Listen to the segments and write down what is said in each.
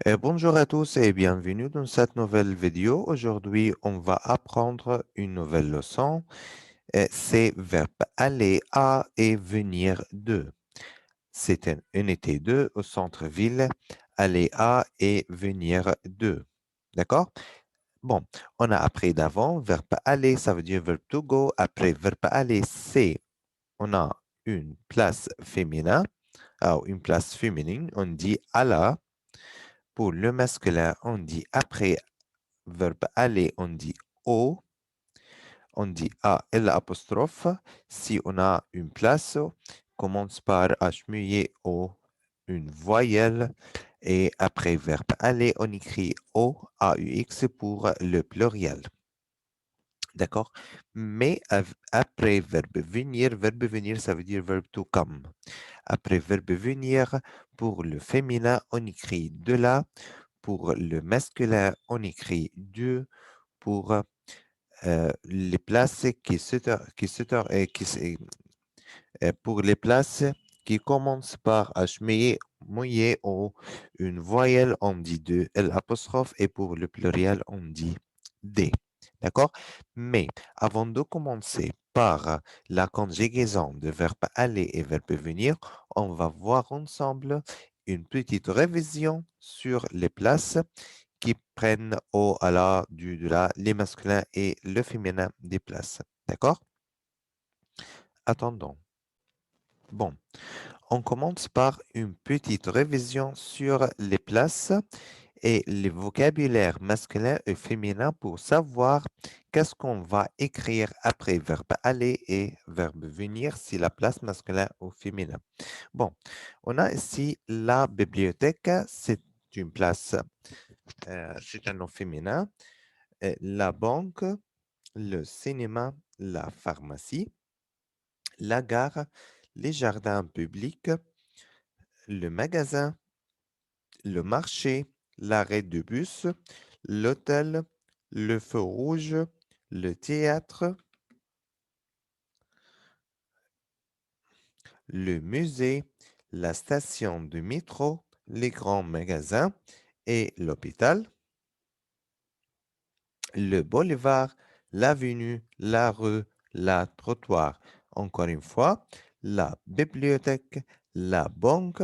Bonjour à tous et bienvenue dans cette nouvelle vidéo. Aujourd'hui, on va apprendre une nouvelle leçon. C'est verbe aller à et venir de. C'est une unité 2 au centre-ville. Aller à et venir de. D'accord? Bon, on a appris d'avant. Verbe aller, ça veut dire verbe to go. Après, verbe aller, c'est, on a une place féminin, une place féminine. On dit alla. Pour le masculin, on dit après verbe aller, on dit au, on dit a L apostrophe. Si on a une place, commence par H muet O, une voyelle. Et après verbe aller, on écrit O, AUX pour le pluriel. D'accord? Mais après verbe venir, ça veut dire verbe to come. Après verbe venir, pour le féminin, on écrit de là. Pour le masculin, on écrit du. Pour les places pour les places qui commencent par H muet ou une voyelle, on dit de L apostrophe et pour le pluriel, on dit D. D'accord? Mais avant de commencer par la conjugaison de verbe aller et verbe venir, on va voir ensemble une petite révision sur les places qui prennent au, à la, du, de la, les masculins et le féminin des places. D'accord? Attendons. Bon, on commence par une petite révision sur les places et les vocabulaires masculins et féminins pour savoir qu'est-ce qu'on va écrire après verbe aller et verbe venir si la place masculin ou féminin. Bon, on a ici la bibliothèque, c'est une place, c'est un nom féminin. La banque, le cinéma, la pharmacie, la gare, les jardins publics, le magasin, le marché, l'arrêt de bus, l'hôtel, le feu rouge, le théâtre, le musée, la station de métro, les grands magasins et l'hôpital, le boulevard, l'avenue, la rue, la trottoir. Encore une fois, la bibliothèque, la banque,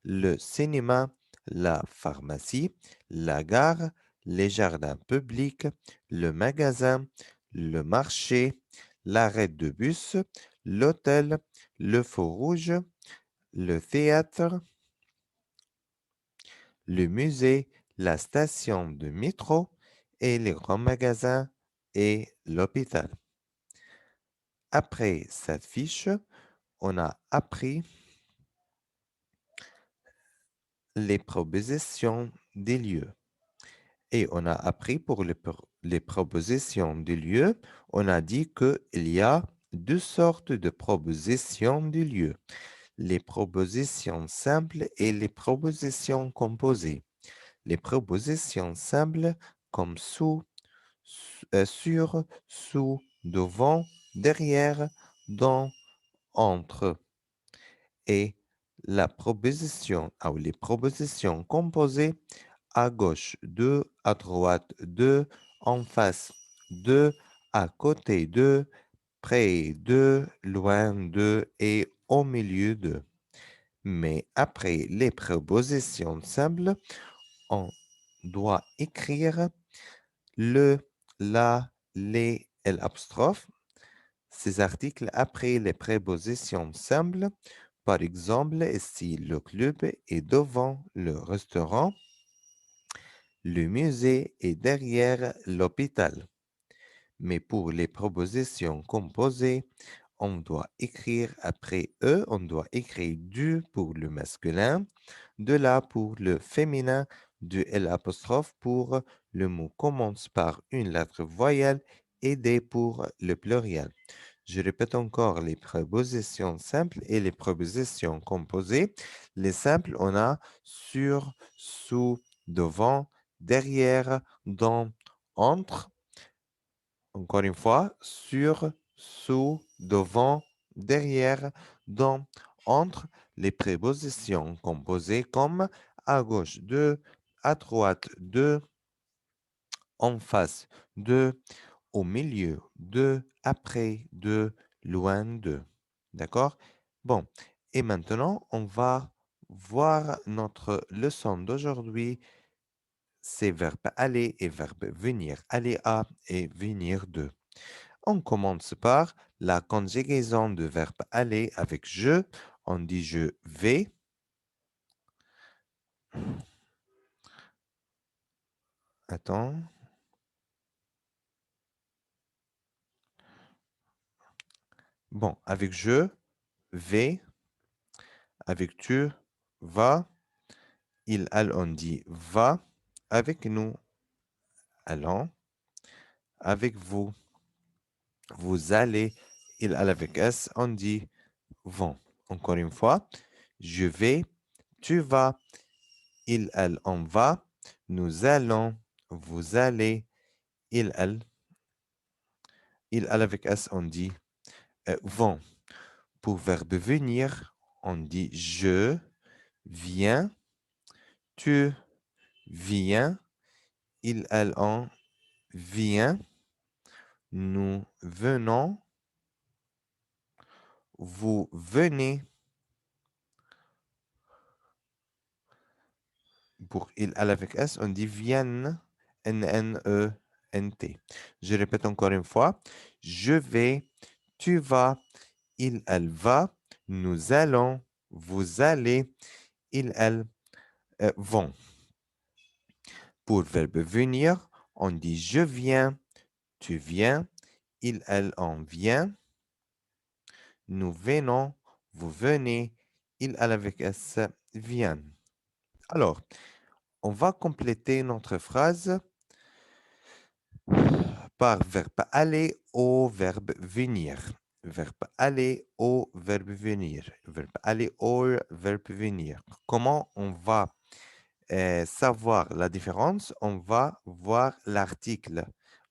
le cinéma, la pharmacie, la gare, les jardins publics, le magasin, le marché, l'arrêt de bus, l'hôtel, le feu rouge, le théâtre, le musée, la station de métro et les grands magasins et l'hôpital. Après cette fiche, on a appris les propositions des lieux. Et on a appris pour les propositions des lieux, on a dit qu'il y a deux sortes de propositions des lieux. Les propositions simples et les propositions composées. Les propositions simples comme sous, sur, sous, devant, derrière, dans, entre. Et la proposition, ou les propositions composées à gauche de, à droite de, en face de, à côté de, près de, loin de et au milieu de. Mais après les propositions simples, on doit écrire le, la, les et l'apostrophe. Ces articles après les prépositions simples. Par exemple, si le club est devant le restaurant, le musée est derrière l'hôpital. Mais pour les propositions composées, on doit écrire après eux, on doit écrire du pour le masculin, de la pour le féminin, de L apostrophe pour le mot commence par une lettre voyelle et D pour le pluriel. Je répète encore les prépositions simples et les prépositions composées. Les simples, on a sur, sous, devant, derrière, dans, entre. Encore une fois, sur, sous, devant, derrière, dans, entre les prépositions composées comme à gauche de, à droite de, en face de, au milieu de, après de, loin de. D'accord? Bon, et maintenant, on va voir notre leçon d'aujourd'hui. C'est verbe aller et verbe venir. Aller à et venir de. On commence par la conjugaison de verbe aller avec je. On dit je vais. Attends. Bon, avec je vais. Avec tu vas. Il, elle, on dit va. Avec nous, allons. Avec vous, vous allez. Il, elle, avec S, on dit vont. Encore une fois, je vais, tu vas, il, elle, on va, nous allons, vous allez, il, elle avec S, on dit vont. Pour verbe venir, on dit je viens, tu viens, il, elle, on vient, nous venons, vous venez. Pour il, elle avec S, on dit viennent, N-N-E-N-T. Je répète encore une fois. Je vais, tu vas, il, elle va, nous allons, vous allez, il, elle vont. Pour verbe venir, on dit je viens, tu viens, il, elle, on vient, nous venons, vous venez, il, elle avec S viennent. Alors, on va compléter notre phrase par verbe aller au verbe venir. Verbe aller au verbe venir. Verbe aller au verbe venir. Comment on va savoir la différence? On va voir l'article.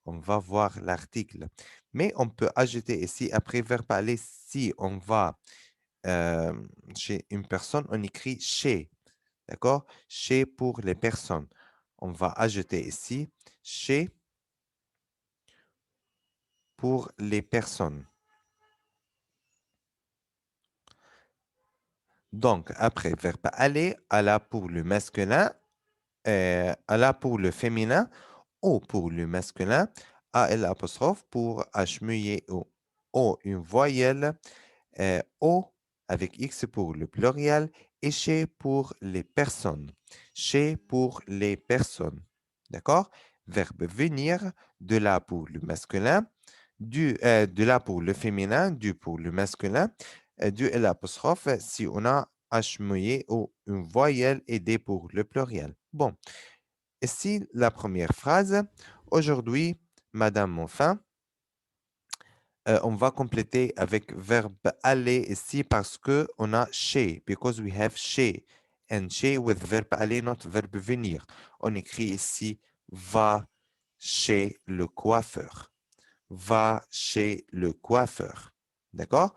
On va voir l'article. Mais on peut ajouter ici, après verbe aller, si on va euh, chez une personne, on écrit chez. D'accord? Chez pour les personnes. On va ajouter ici chez pour les personnes. Donc, après, verbe aller, alla pour le masculin, alla pour le féminin, o pour le masculin, al apostrophe pour h muet o. O, une voyelle, o avec x pour le pluriel et chez pour les personnes. Chez pour les personnes. D'accord? Verbe venir, de là pour le masculin, de là pour le féminin, du pour le masculin, du L apostrophe si on a H muet ou une voyelle et D pour le pluriel. Bon, ici la première phrase. Aujourd'hui, Madame Monfin, on va compléter avec verbe aller ici parce que on a chez, because we have chez. And chez with verbe aller, not verbe venir. On écrit ici va chez le coiffeur. Va chez le coiffeur. D'accord?